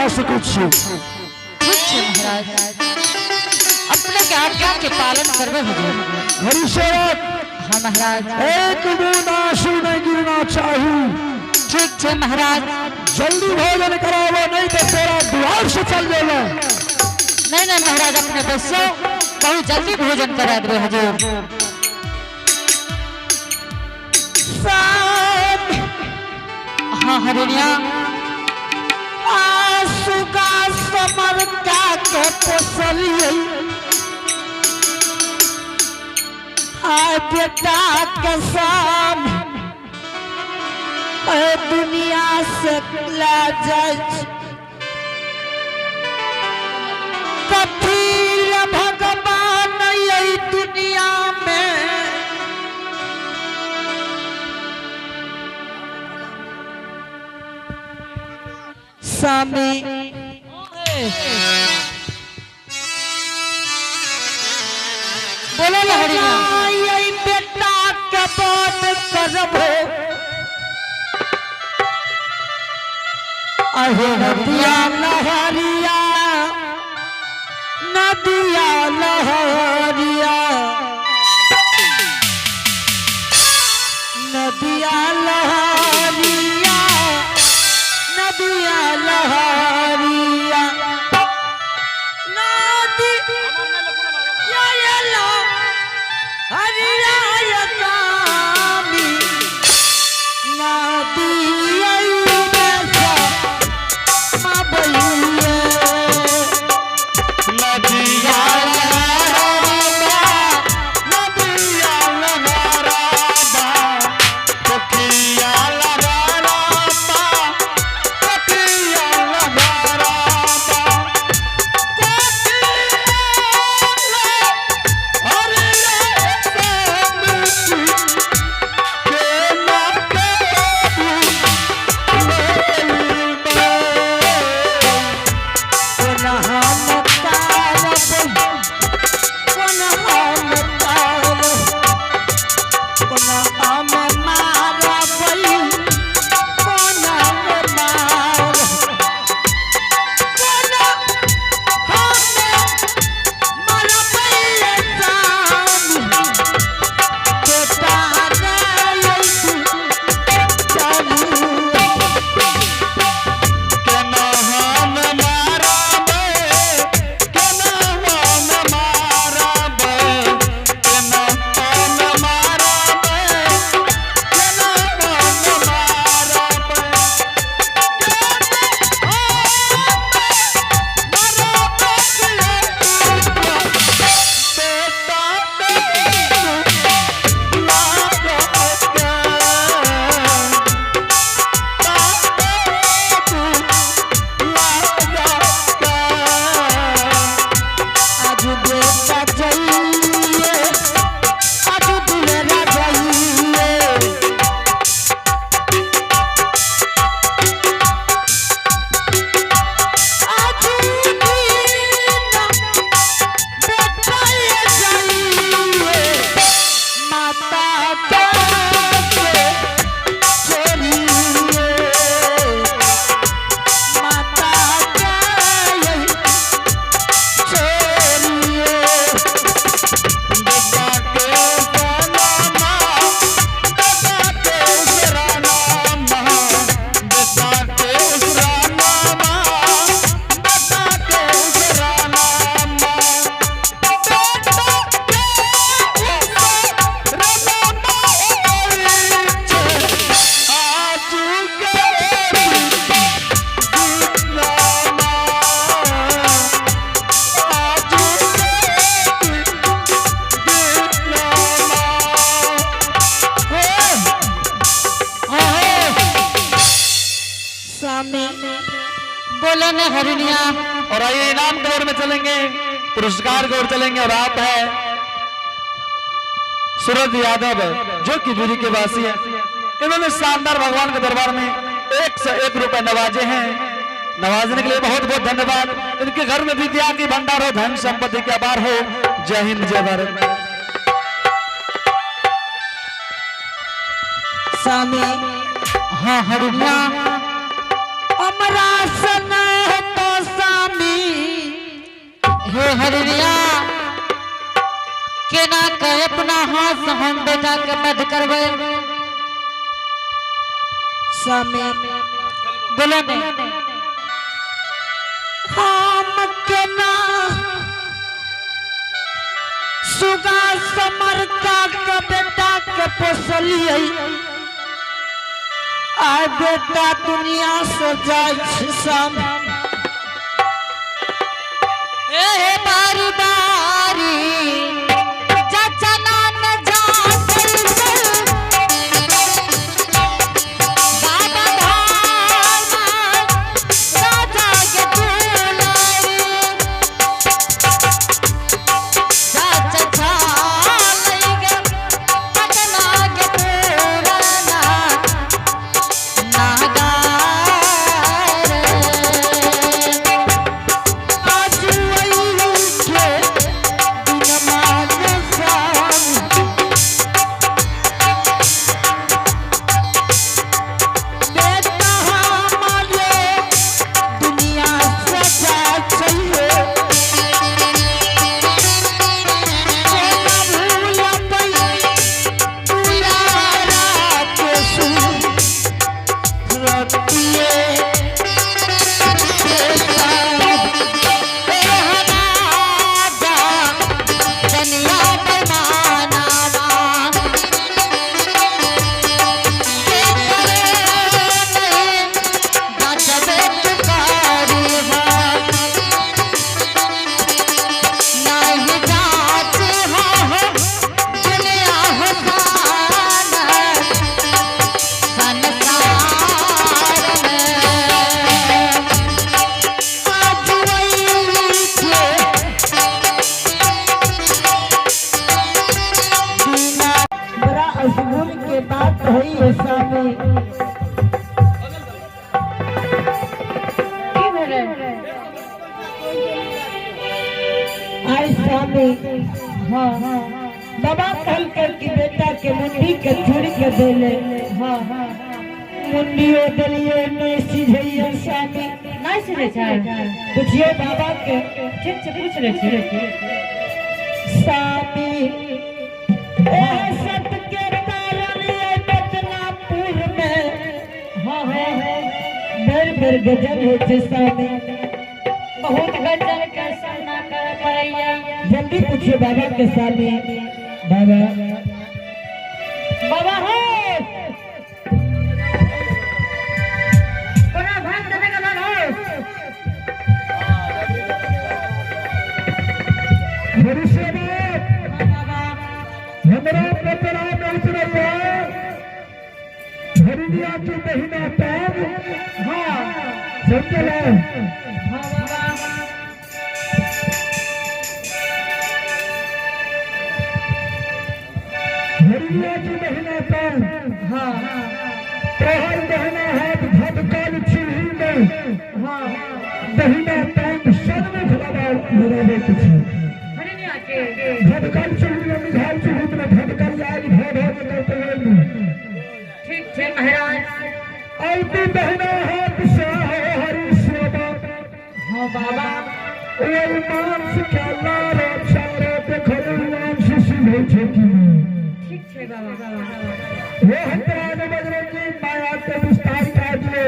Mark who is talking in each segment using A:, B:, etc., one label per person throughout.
A: जा सकै छी।
B: महाराज अपने के आज्ञा के पालन करबे हुजूर।
A: हरिशरत
B: हाँ महाराज।
A: एक बूंद आंसू नहीं गिरना चाहिए।
B: ठीक है महाराज।
A: जल्दी भोजन कराओ नहीं तो तेरा द्वार से चल जाएगा।
B: नहीं नहीं महाराज अपने बच्चों बहुत जल्दी भोजन करा दे हुजूर। हाँ हरिणिया
A: आंसू का समर का के पोसलिए आए बेटा के सामने दुनिया से ला जाए कपिल भगवान यही दुनिया में स्वामी
B: बोलो ना हरिणिया।
A: यही बेटा के बात करबो अहे नदिया लहरिया नदिया लहरिया नदिया लहरिया नदिया लहरिया नदी या ला हरिया या कामी नदिया
B: बोलो ने हरिणिया।
A: और आइए इनाम की ओर में चलेंगे, पुरस्कार की ओर चलेंगे। और आप है सूरज यादव जो कि दूरी के वासी है। इन्होंने शानदार भगवान के दरबार में 1 से 1 रुपए नवाजे हैं। नवाजने के लिए बहुत बहुत धन्यवाद। इनके घर में विद्या की भंडार हो, धन संपत्ति के अपार हो। जय हिंद जय भारत।
B: स्वामी हाँ हरिणिया
A: अमरा सन
B: हाँ से हम बेटा के वध करबे
C: स्वामी
B: बोलो ने
C: हम के ना सुगा समरता के बेटा के पोसलिए आ बेटा दुनिया से जाय छै स्वामी
B: ए बारी बारी जचना न जा बाबा धाम राजा के दुलारी जच छालैगे पटना के पुराना नागार
C: के बात हुई है स्वामी
B: की भेले
C: आई स्वामी हाँ हाँ बाबा कल कर की बेटा के मुंडी के जुड़ के देले हाँ हाँ मुंडियो दलिए नहीं सीधे स्वामी
B: नहीं सुने छै
C: पूछिए बाबा के
B: ठीक से पूछ ले छी
C: स्वामी सत के कारण ये बदनापुर में हाँ हाँ भर गजन है स्वामी
B: बहुत गजन के सामना कर पड़ैया
C: जल्दी पूछिए बाबा के स्वामी बाबा बाबा हो कोना भाग देने का बाबा हरि सेवा हमरा पतरा बेच रही है हरिया की महीना तब हाँ समझ लो हाँ बाबा हरिया की महीना तब हाँ तोहर महीना हाथ भटकल चिन्ही में हाँ महीना तब सब में भरावे कुछ
B: हरिया के
C: भटकल चिन्ही में मिझाल चिन्ही में भटकल जाए भो
B: ठीक छै महाराज
C: ऐती बहना हाथ से हरि सेवा हाँ बाबा ओई मांस के लारे चारे पे खड़े मांस सीधे छेकी
B: ठीक छै बाबा
C: वो हतरा ने बजरंगी माया के विस्तार कर दिए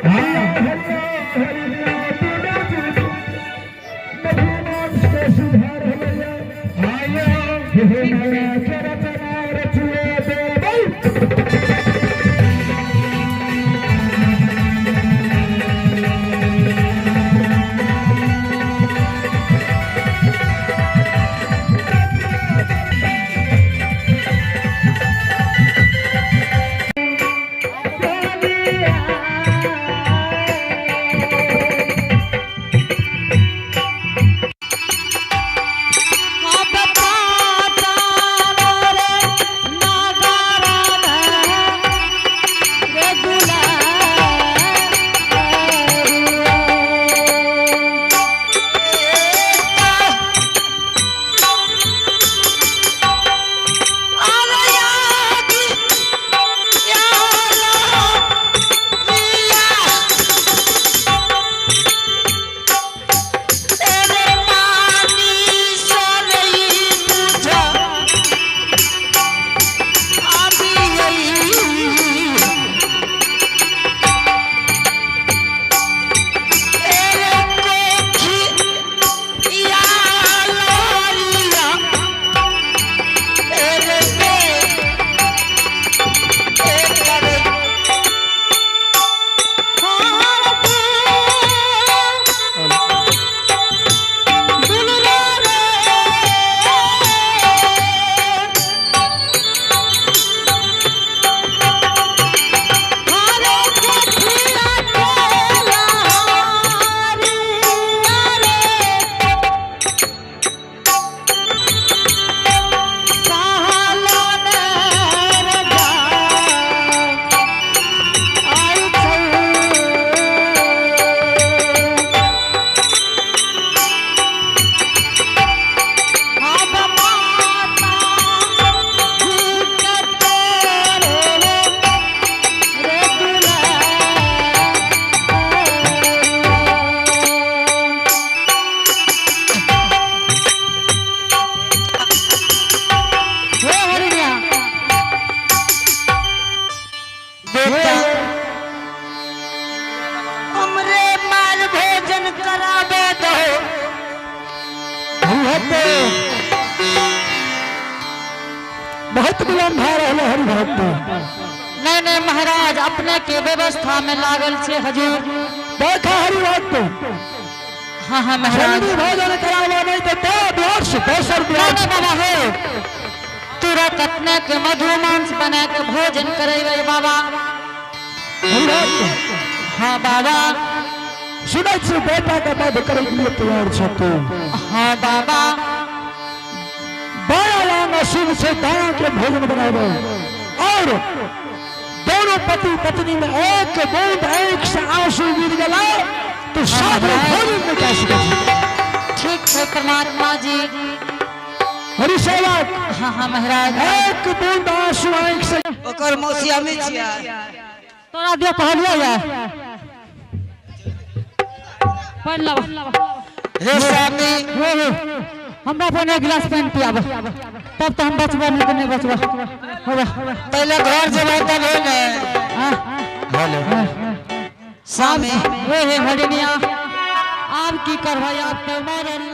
C: हाँ हल्ला हरिया बिना जुड़ मधु मांस के सुधार हल्ला आया हे माया के रचना रचुए दे
B: अब पाता
C: हरिभक्त बहुत विलम्ब भा रहा है हरिभक्त।
B: नहीं नहीं महाराज अपने के व्यवस्था में लागल छे हजूर।
C: देखा हरिभक्त
B: हाँ हाँ महाराज।
C: जल्दी भोजन करावा नहीं तो 2 वर्ष
B: बाबा हो तुरंत अपने के मधु मांस बना के भोजन करे बाबा।
C: हरिभक्त
B: हाँ बाबा।
C: सुनत से बेटा का वध करे के लिए तैयार छ तू।
B: हाँ बाबा।
C: बाया लाना सुन से दाया के भोजन बनावे और दोनों पति पत्नी में एक बूंद एक से आंसू गिर गया तो साथ में भोजन में क्या सके।
B: ठीक है परमात्मा जी।
C: हरिसेवक
B: हाँ हाँ महाराज।
C: एक बूंद आंसू आंख से
D: ओकर मौसी हमें छिया
B: तोरा दिया कहलिया या पढ़ ला
D: हे स्वामी
B: हमरा पर एक गिलास पानी पियाब तब तो हम बचबा नहीं तो नहीं बचबा होगा।
D: पहले घर जब तब हो ने हेलो स्वामी
B: हे हरिनिया आप की करवाई आप तो मारल